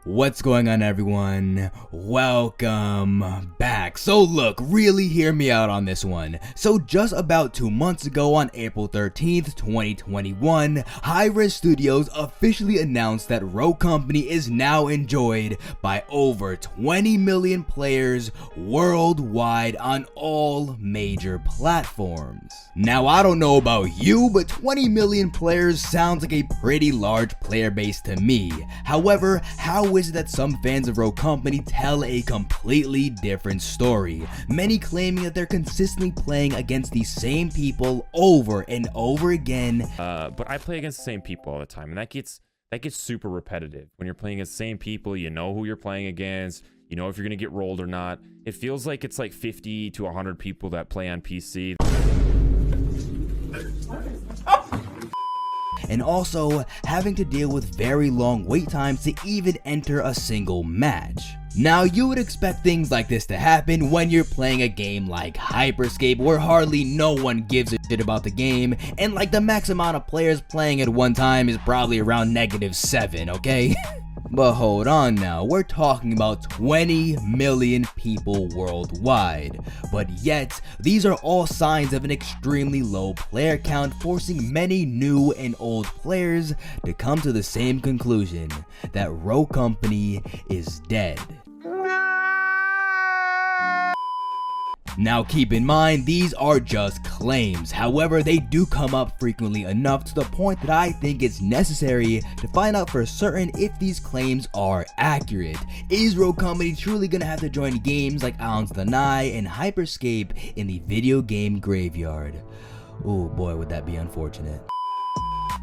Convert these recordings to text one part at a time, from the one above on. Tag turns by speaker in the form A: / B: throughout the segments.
A: What's going on, everyone? Welcome back. So look, really hear me out on this one. So just about 2 months ago on April 13th, 2021, Hi-Rez Studios officially announced that Rogue Company is now enjoyed by over 20 million players worldwide on all major platforms. Now I don't know about you, but 20 million players sounds like a pretty large player base to me. However, how is it that some fans of Rogue Company tell a completely different story, many claiming that they're consistently playing against the same people over and over again.
B: But I play against the same people all the time, and that gets super repetitive. When you're playing against the same people, you know who you're playing against, you know if you're gonna get rolled or not. It feels like it's like 50 to 100 people that play on PC.
A: And also having to deal with very long wait times to even enter a single match. Now you would expect things like this to happen when you're playing a game like Hyperscape, where hardly no one gives a shit about the game, and like the max amount of players playing at one time is probably around -7, okay? But hold on now, we're talking about 20 million people worldwide. But yet, these are all signs of an extremely low player count, forcing many new and old players to come to the same conclusion, that Rogue Company is dead. Now keep in mind, these are just claims. However, they do come up frequently enough to the point that I think it's necessary to find out for certain if these claims are accurate. Is Rogue Company truly gonna have to join games like Islands of the Night and Hyperscape in the video game graveyard? Oh boy, would that be unfortunate.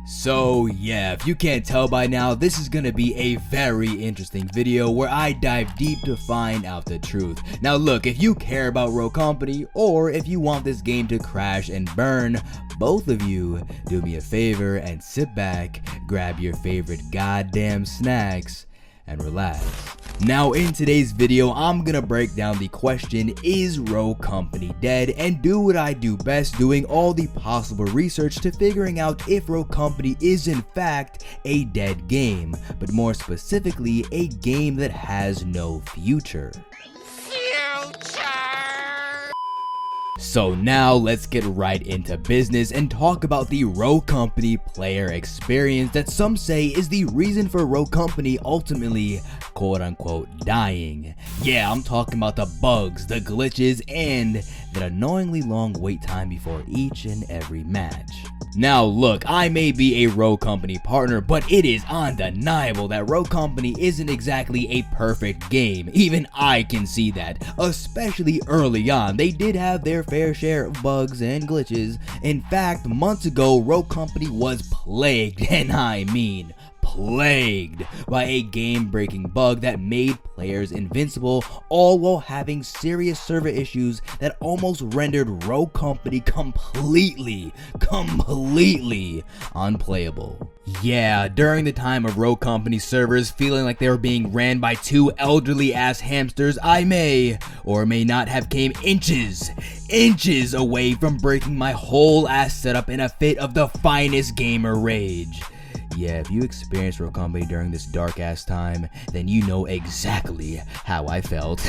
A: So yeah, if you can't tell by now, this is gonna be a very interesting video where I dive deep to find out the truth. Now look, if you care about Rogue Company, or if you want this game to crash and burn, both of you do me a favor and sit back, grab your favorite goddamn snacks, and relax. Now in today's video, I'm gonna break down the question, is Rogue Company dead, and do what I do best, doing all the possible research to figuring out if Rogue Company is in fact a dead game, but more specifically, a game that has no future. So now let's get right into business and talk about the Rogue Company player experience that some say is the reason for Rogue Company ultimately quote unquote dying. Yeah, I'm talking about the bugs, the glitches, and that annoyingly long wait time before each and every match. Now look, I may be a Rogue Company partner, but it is undeniable that Rogue Company isn't exactly a perfect game. Even I can see that, especially early on. They did have their fair share of bugs and glitches. In fact, months ago, Rogue Company was plagued, and I mean plagued, by a game-breaking bug that made players invincible, all while having serious server issues that almost rendered Rogue Company completely unplayable. Yeah, during the time of Rogue Company servers feeling like they were being ran by two elderly ass hamsters, I may or may not have came inches away from breaking my whole ass setup in a fit of the finest gamer rage. Yeah, if you experienced Rogue Company during this dark ass time, then you know exactly how I felt.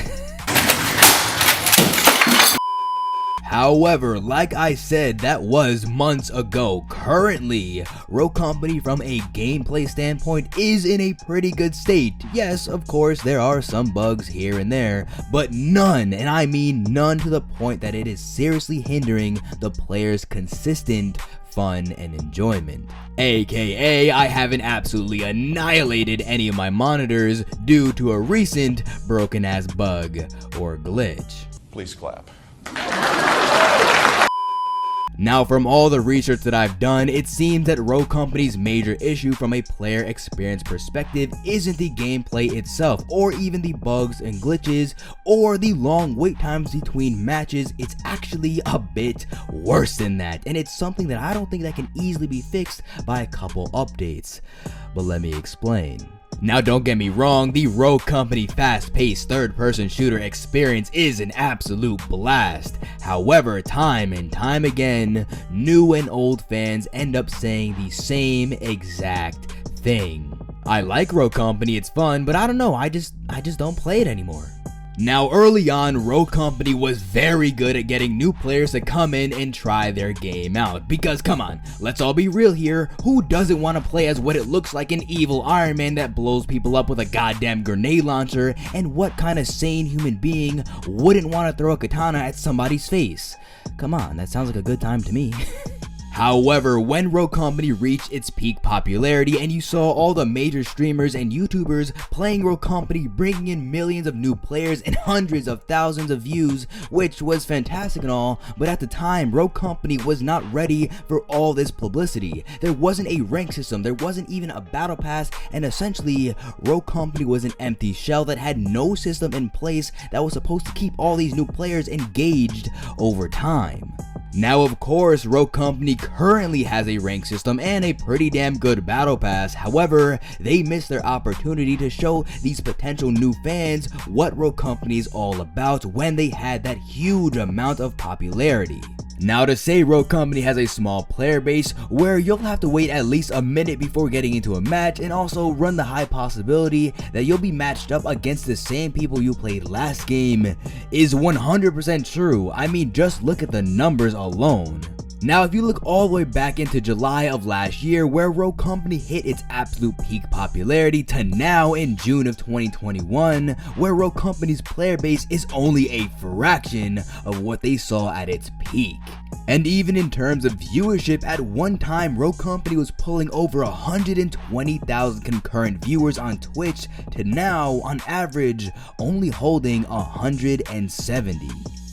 A: However, like I said, that was months ago. Currently, Rogue Company from a gameplay standpoint is in a pretty good state. Yes, of course, there are some bugs here and there, but none, and I mean none, to the point that it is seriously hindering the player's consistent fun and enjoyment. AKA, I haven't absolutely annihilated any of my monitors due to a recent broken ass bug or glitch.
C: Please clap.
A: Now, from all the research that I've done, it seems that Rogue Company's major issue from a player experience perspective isn't the gameplay itself, or even the bugs and glitches, or the long wait times between matches. It's actually a bit worse than that, and it's something that I don't think that can easily be fixed by a couple updates. But let me explain. Now don't get me wrong, the Rogue Company fast-paced third-person shooter experience is an absolute blast. However, time and time again, new and old fans end up saying the same exact thing. I like Rogue Company, it's fun, but I don't know, I just don't play it anymore. Now early on, Rogue Company was very good at getting new players to come in and try their game out, because come on, let's all be real here, who doesn't want to play as what it looks like an evil Iron Man that blows people up with a goddamn grenade launcher, and what kind of sane human being wouldn't want to throw a katana at somebody's face? Come on, that sounds like a good time to me. However, when Rogue Company reached its peak popularity and you saw all the major streamers and YouTubers playing Rogue Company, bringing in millions of new players and hundreds of thousands of views, which was fantastic and all, but at the time, Rogue Company was not ready for all this publicity. There wasn't a rank system, there wasn't even a battle pass, and essentially, Rogue Company was an empty shell that had no system in place that was supposed to keep all these new players engaged over time. Now of course, Rogue Company currently has a rank system and a pretty damn good battle pass. However, they missed their opportunity to show these potential new fans what Rogue Company is all about when they had that huge amount of popularity. Now to say Rogue Company has a small player base where you'll have to wait at least a minute before getting into a match, and also run the high possibility that you'll be matched up against the same people you played last game, is 100% true. I mean, just look at the numbers alone. Now if you look all the way back into July of last year, where Rogue Company hit its absolute peak popularity, to now in June of 2021, where Rogue Company's player base is only a fraction of what they saw at its peak. And even in terms of viewership, at one time Rogue Company was pulling over 120,000 concurrent viewers on Twitch, to now on average only holding 170.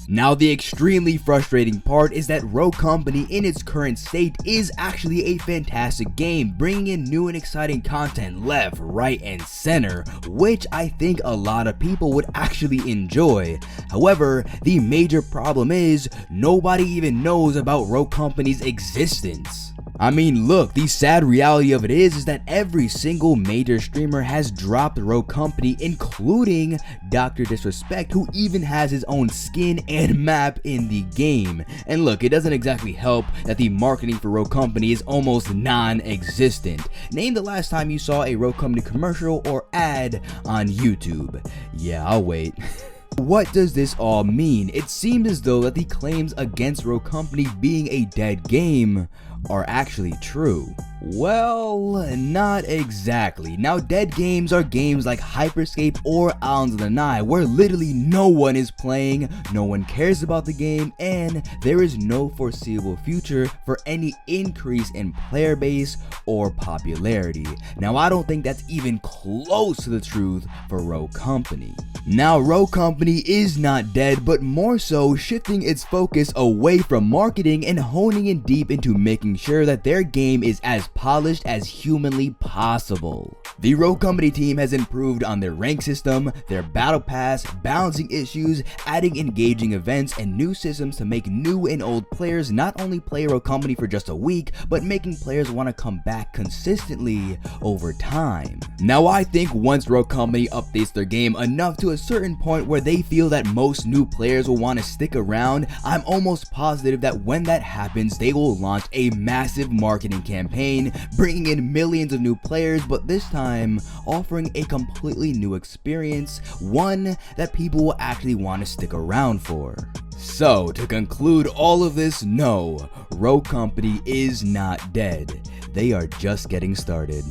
A: Now the extremely frustrating part is that Rogue Company in its current state is actually a fantastic game, bringing in new and exciting content left, right, and center, which I think a lot of people would actually enjoy. However, the major problem is nobody even knows about Rogue Company's existence. I mean, look, the sad reality of it is that every single major streamer has dropped Rogue Company, including Dr. Disrespect, who even has his own skin and map in the game. And look, it doesn't exactly help that the marketing for Rogue Company is almost non-existent. Name the last time you saw a Rogue Company commercial or ad on YouTube. Yeah, I'll wait. What does this all mean? It seems as though that the claims against Rogue Company being a dead game are actually true. Well, not exactly. Now, dead games are games like Hyperscape or Islands of the Nile, where literally no one is playing, no one cares about the game, and there is no foreseeable future for any increase in player base or popularity. Now, I don't think that's even close to the truth for Rogue Company. Now, Rogue Company is not dead, but more so shifting its focus away from marketing and honing in deep into making sure that their game is as polished as humanly possible. The Rogue Company team has improved on their rank system, their battle pass, balancing issues, adding engaging events, and new systems to make new and old players not only play Rogue Company for just a week, but making players want to come back consistently over time. Now, I think once Rogue Company updates their game enough to a certain point where they feel that most new players will want to stick around, I'm almost positive that when that happens, they will launch a massive marketing campaign, bringing in millions of new players, but this time offering a completely new experience, one that people will actually want to stick around for. So, to conclude all of this, no, Rogue Company is not dead. They are just getting started.